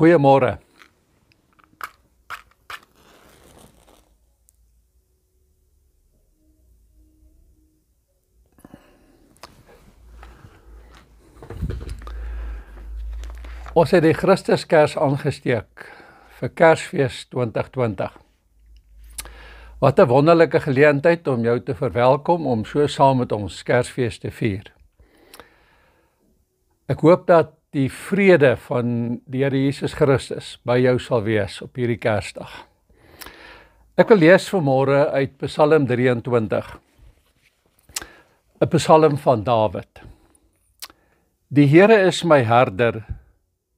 Goeiemôre. Ons het die Christuskers aangesteek vir Kersfees 2020. Wat 'n wonderlike geleentheid om jou te verwelkom om so saam met ons Kersfees te vier. Ek hoop dat die vrede van die Here Jesus Christus by jou sal wees op hierdie Kersdag. Ek wil lees vanmôre uit Psalm 23, 'n Psalm van Dawid. Die Here is my herder,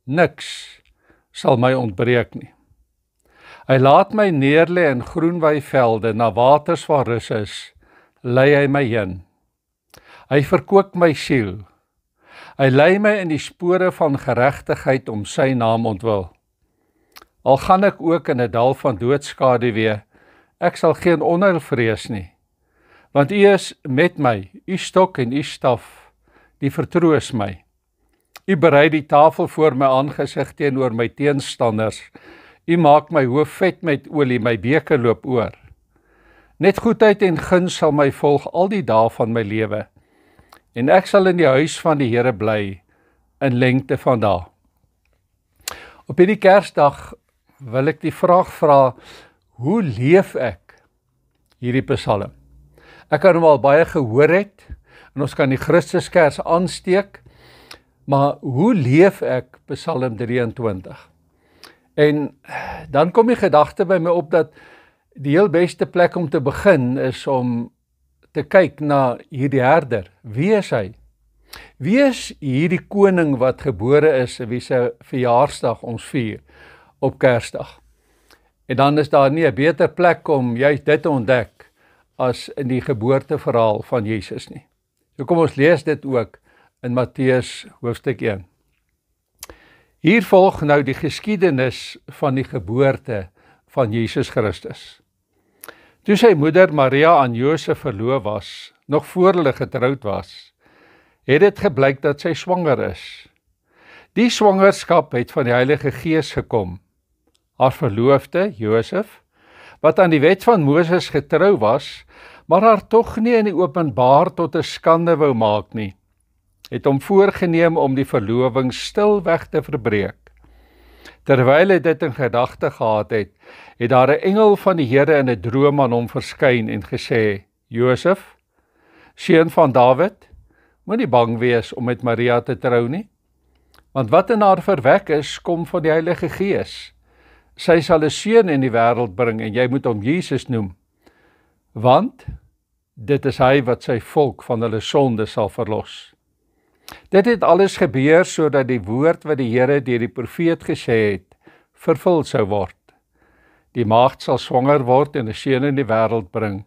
niks sal my ontbreek nie. Hy laat my neerlê in groen weivelde, na waters waar rus is, lei hy my heen. Hy verkoop my siel. Hy lei my in die spore van geregtigheid om sy naam ontwil. Al gaan ek ook in 'n dal van doodskaduwee, ek sal geen onheil vrees nie, want U is met my, U stok en U staf, die vertroos my. U berei die tafel voor my aangesig teenoor my teenstanders. U maak my hoof vet met olie, my beker loop oor. Net goedheid en guns sal my volg al die dae van my lewe, en ek sal in die huis van die Here bly, in lengte van dae. Op hierdie Kersdag wil ek die vraag vra, hoe leef ek hierdie Psalm? Ek kan hom al baie gehoor het, en ons kan die Christuskers aansteek, maar hoe leef ek Psalm 23? En dan kom die gedagte by my op dat die heel beste plek om te begin is om te kyk na hierdie herder. Wie is hy? Wie is hierdie koning wat gebore is en wie se verjaarsdag ons vier op Kersdag? En dan is daar nie 'n beter plek om juist dit te ontdek as in die geboorteverhaal van Jesus nie. So kom ons lees dit ook in Matteus hoofstuk 1. Hier volg nou die geskiedenis van die geboorte van Jesus Christus. Toe sy moeder Maria aan Josef verloof was, nog voor hulle getroud was, het dit gebleik dat sy swanger is. Die swangerskap het van die Heilige Gees gekom. Haar verloofde, Josef, wat aan die wet van Moses getrou was, maar haar tog nie in die openbaar tot 'n skande wou maak nie, het hom voorgeneem om die verloving stilweg te verbreek. Terwyl hy dit in gedagte gehad het, het daar 'n engel van die Here in 'n droom aan hom verskyn en gesê, Josef, seun van Dawid, moenie bang wees om met Maria te trou nie, want wat in haar verwek is, kom van die Heilige Gees. Sy sal 'n seun in die wêreld bring en jy moet hom Jesus noem, want dit is hy wat sy volk van hulle sonde sal verlos. Dit het alles gebeur sodat die woord wat die Here deur die profeet gesê het, vervul sou word. Die maagd sal swanger word en 'n seun in die wêreld bring,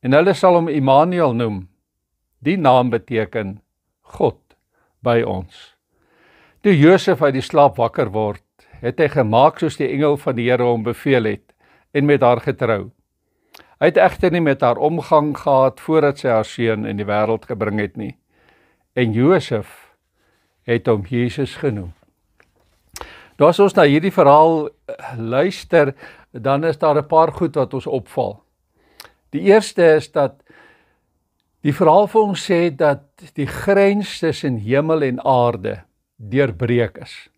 en hulle sal hom Immanuel noem. Die naam beteken God by ons. Toe Josef uit die slaap wakker word, het hy gemaak soos die engel van die Here hom beveel het, en met haar getrou. Hy het egter nie met haar omgang gehad voordat sy haar seun in die wêreld gebring het nie. En Josef het hom Jesus genoem. Nou as ons na hierdie verhaal luister, dan is daar 'n paar goed wat ons opval. Die eerste is dat die verhaal vir ons sê dat die grens tussen hemel en aarde deurbreek is.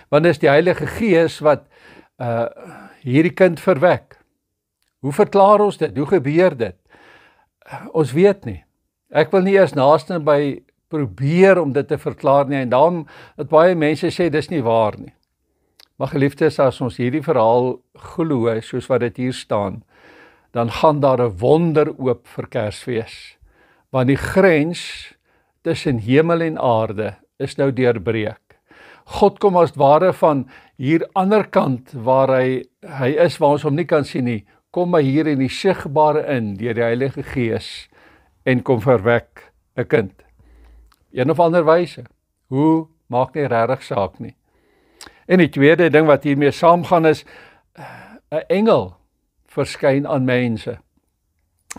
Want is die Heilige Gees wat hierdie kind verwek. Hoe verklaar ons dit? Hoe gebeur dit? Ons weet nie. Ek wil nie eers naaste by probeer om dit te verklaar nie, en daarom dat baie mense sê dis nie waar nie. Maar geliefdes, as ons hierdie verhaal glo, soos wat dit hier staan, dan gaan daar 'n wonder oop vir Kersfees. Want die grens tussen hemel en aarde is nou deurbreek. God kom as ware van hier ander kant waar hy is, waar ons hom nie kan sien nie, kom hy hier in die sigbare in, deur die Heilige Gees, en kom verwek 'n kind. Een of ander wyse. Hoe, maak nie regtig saak nie. En die tweede ding wat hiermee saamgaan is, 'n engel verskyn aan mense.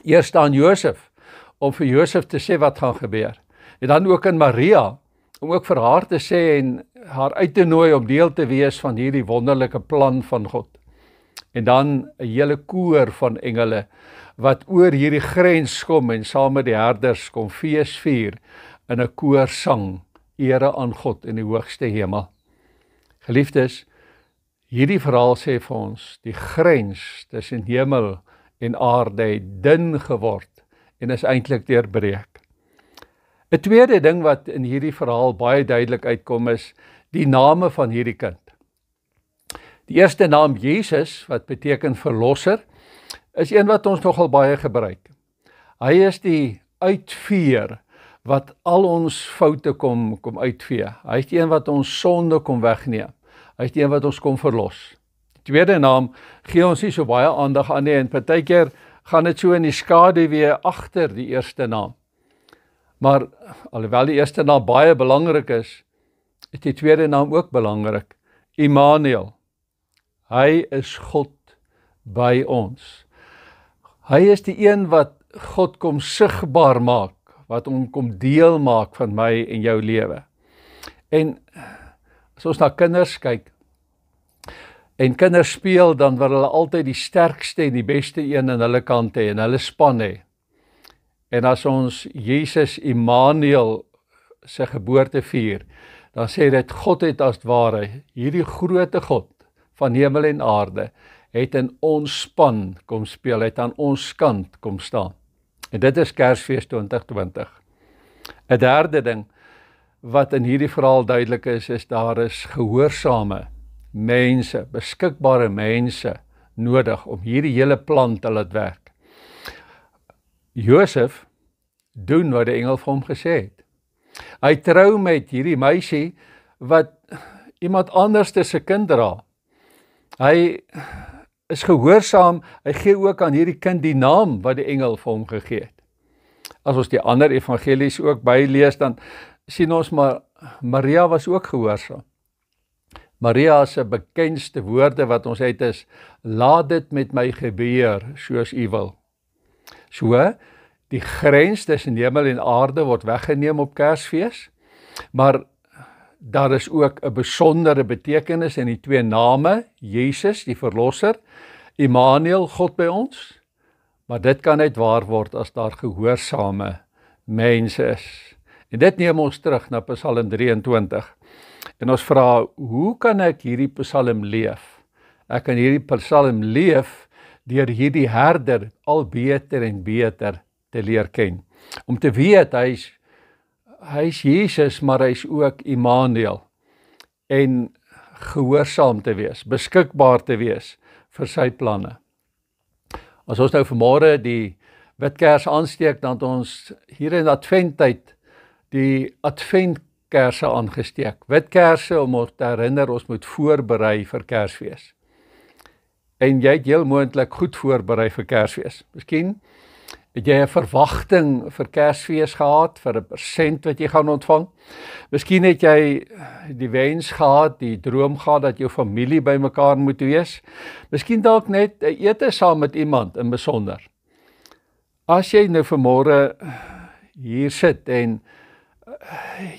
Eers aan Josef, om vir Josef te sê wat gaan gebeur. En dan ook aan Maria, om ook vir haar te sê en haar uit te nooi om deel te wees van hierdie wonderlike plan van God. En dan 'n hele koor van engele wat oor hierdie grens kom en saam met die herders kom fees vier in 'n koor sang, ere aan God in die hoogste hemel. Geliefdes, hierdie verhaal sê vir ons, die grens tussen hemel en aarde het dun geword en is eintlik deurbreek. 'n tweede ding wat in hierdie verhaal baie duidelik uitkom is die name van hierdie kind. Die eerste naam Jesus, wat beteken verlosser, is een wat ons nogal baie gebruik. Hy is die uitveer wat al ons foute kom uitvee. Hy is die een wat ons sonde kom wegneem. Hy is die een wat ons kom verlos. Die tweede naam gee ons nie so baie aandag aan nie en partykeer gaan dit so in die skaduwee agter die eerste naam. Maar alhoewel die eerste naam baie belangrik is die tweede naam ook belangrik. Immanuel. Hy is God by ons. Hy is die een wat God kom sigbaar maak, wat hom kom deel maak van my en jou lewe. En as ons na kinders kyk, en kinders speel, dan wil hulle altyd die sterkste en die beste een in hulle kant hê, en hulle span hê. En as ons Jesus Immanuel sy geboorte vier, dan sê dit, God het as ware, hierdie groote God van hemel en aarde, het in ons span kom speel, het aan ons kant kom staan. En dit is Kersfees 2020. 'n derde ding wat in hierdie verhaal duidelik is daar is gehoorsame mense, beskikbare mense nodig om hierdie hele plan te laat werk. Josef doen wat die engel vir hom gesê het. Hy trou met hierdie meisie wat iemand anders se kind dra. Hy is gehoorsaam, hy gee ook aan hierdie kind die naam wat die engel vir hom gegee het. As ons die ander evangelies ook bylees, dan sien ons maar, Maria was ook gehoorsaam. Maria se bekendste woorde wat ons het is, laat dit met my gebeur, soos u wil. So, die grens tussen hemel en aarde word weggeneem op Kersfees, maar daar is ook 'n besondere betekenis in die twee name, Jesus, die verlosser, Immanuel, God by ons, maar dit kan net waar word as daar gehoorsame mense is. En dit neem ons terug na Psalm 23. En ons vra, hoe kan ek hierdie Psalm leef? Ek kan hierdie Psalm leef deur hierdie herder al beter en beter te leer ken. Om te weet, hy is Jesus, maar hy is ook Immanuel. En gehoorsaam te wees, beskikbaar te wees vir sy planne. As ons nou vanmôre die witkers aansteek, dan het ons hier in Adventtyd die adventkerse aangesteek. Witkerse om ons te herinner, ons moet voorberei vir Kersfees. En jy het heel moontlik goed voorberei vir Kersfees. Miskien het jy 'n verwagting vir Kersfees gehad, vir 'n persent wat jy gaan ontvang. Miskien het jy die wens gehad, die droom gehad dat jou familie bymekaar moet wees. Miskien dalk net 'n ete saam met iemand in besonder. As jy nou vanmôre hier sit en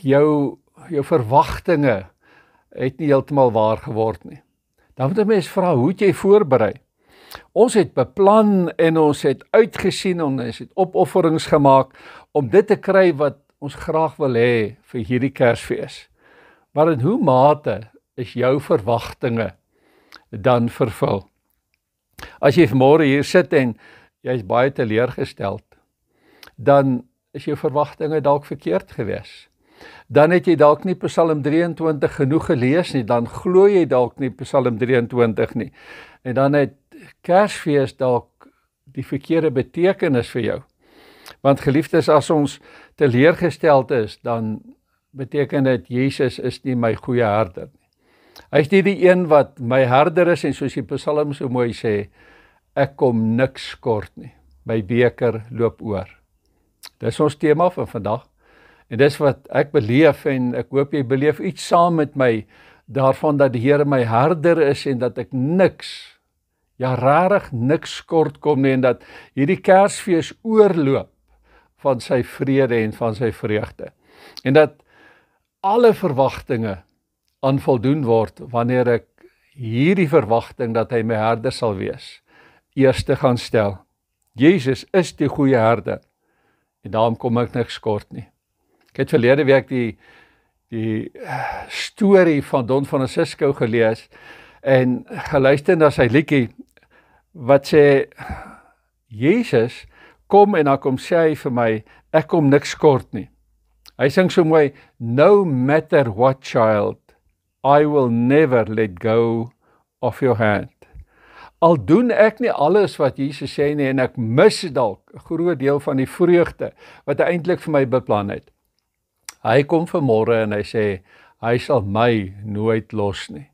jou verwagtinge het nie heeltemal waar geword nie, dan moet 'n mens vra, hoe het jy voorberei? Ons het beplan en ons het uitgesien en ons het opofferings gemaak om dit te kry wat ons graag wil hê vir hierdie Kersfees. Maar in hoe mate is jou verwagtinge dan vervul? As jy vanmôre hier sit en jy is baie teleurgesteld, dan is jou verwagtinge dalk verkeerd gewees. Dan het jy dalk nie Psalm 23 genoeg gelees nie, dan glo jy dalk nie Psalm 23 nie. En dan het Kersfees dalk die verkeerde betekenis vir jou. Want geliefdes, as ons teleurgesteld is, dan beteken dit Jesus is nie my goeie herder nie. Hy is nie die een wat my herder is en soos die Psalm so mooi sê, ek kom niks kort nie. My beker loop oor. Dis ons tema van vandag. En dis wat ek beleef en ek hoop jy beleef iets saam met my daarvan dat die Here my herder is en dat ek niks, ja rarig niks kort kom nie en dat hierdie Kersfees oorloop van sy vrede en van sy vreugde. En dat alle verwagtinge aan voldoen word wanneer ek hierdie verwagting dat hy my herder sal wees, eerste gaan stel. Jesus is die goeie herder en daarom kom ek niks kort nie. Ek het verlede week die storie van Don Francisco gelees en geluister na sy liedjie wat sê, Jesus kom en dan kom sê hy vir my, ek kom niks kort nie. Hy sing so mooi, no matter what child, I will never let go of your hand. Al doen ek nie alles wat Jesus sê nie en ek mis dalk 'n groot deel van die vreugde wat hy eintlik vir my beplan het. Hy kom vanmôre en hy sê, hy sal my nooit los nie.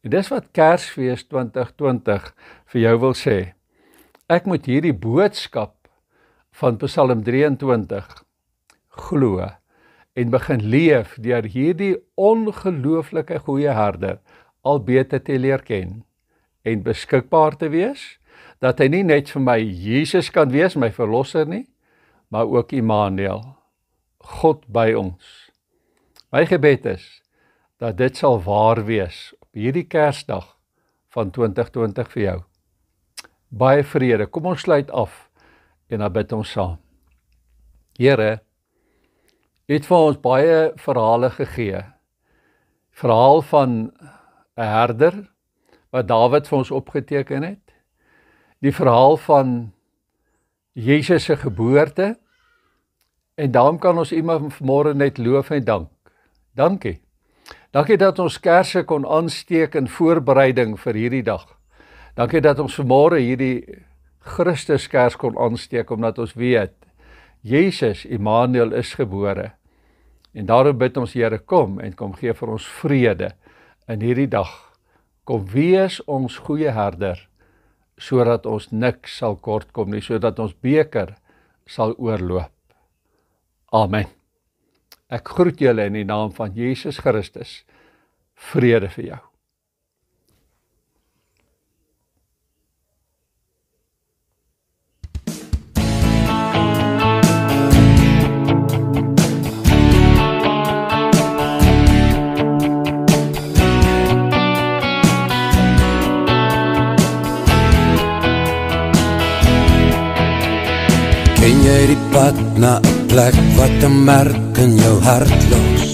En dis wat Kersfees 2020 vir jou wil sê. Ek moet hierdie boodskap van Psalm 23 glo en begin leef deur hierdie ongelooflike goeie herder al beter te leer ken en beskikbaar te wees, dat hy nie net vir my Jesus kan wees, my verlosser nie, maar ook Immanuel, God by ons. My gebed is, dat dit sal waar wees op hierdie Kersdag van 2020 vir jou. Baie vrede, kom ons sluit af en dan bid ons saam. Here, het vir ons baie verhale gegee. Verhaal van 'n herder, wat Dawid vir ons opgeteken het. Die verhaal van Jesus se geboorte. En daarom kan ons iemand vanmôre net loof en dank. Dankie. Dankie dat ons kersse kon aansteek in voorbereiding vir hierdie dag. Dankie dat ons vanmôre hierdie Christuskers kon aansteek, omdat ons weet, Jesus, Immanuel, is gebore. En daarom bid ons, Here, kom en kom gee vir ons vrede in hierdie dag. Kom wees ons goeie herder, sodat ons niks sal kort kom nie, sodat ons beker sal oorloop. Amen. Ek groet julle in die naam van Jesus Christus. Vrede vir jou. Ken jy die pad na 'n plek wat 'n merk in jou hart los?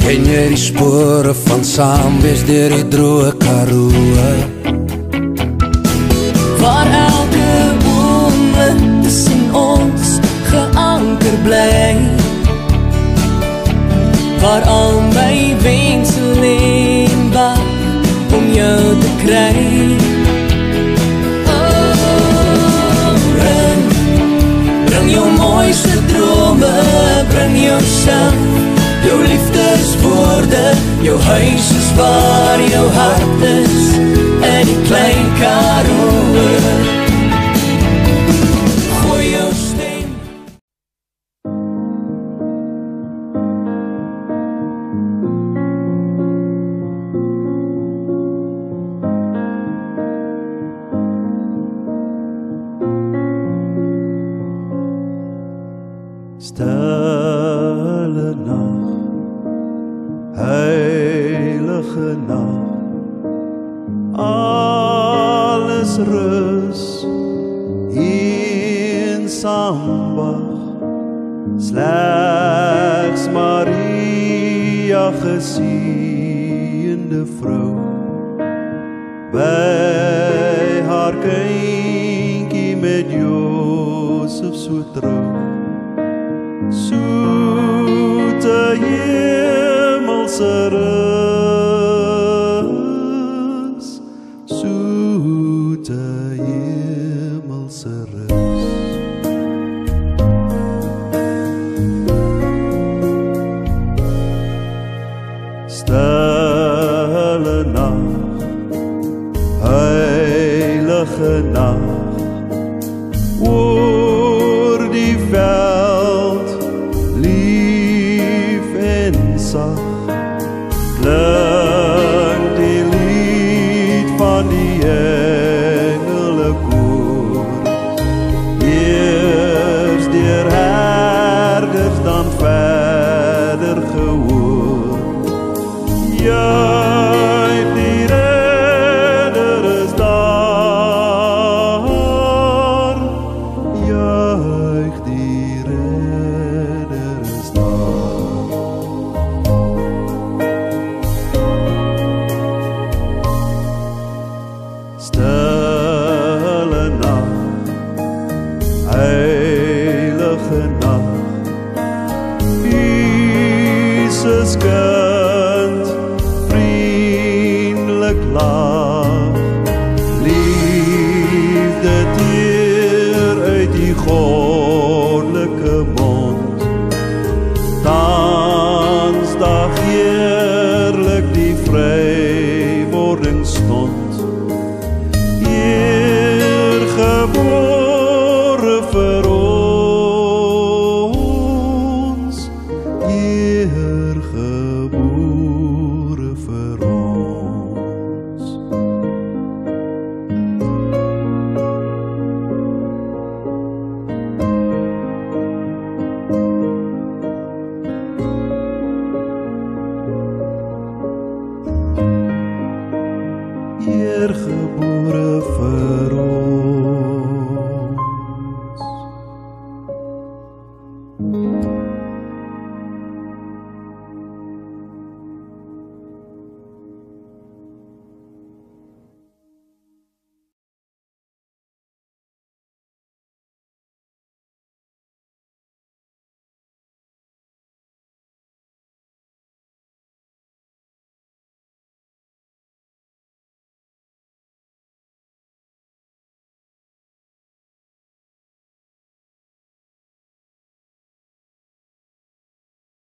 Ken jy die spore van saamwees deur die droë Karoo? Waar elke oomblik tussen ons geanker bly, waar al my wense lê en wag om jou te kry. Bring jou mooiste drome, bring jouself, jou liefdeswoorde, jou huis is waar jou hart is, in die klein Karoo. Gooi jou stem. Stille nacht, heilige nacht, alles rus, eensaam wag, slechts Maria geseënde vrou, by haar kindjie met Josef so trou. Soete hemelse rus,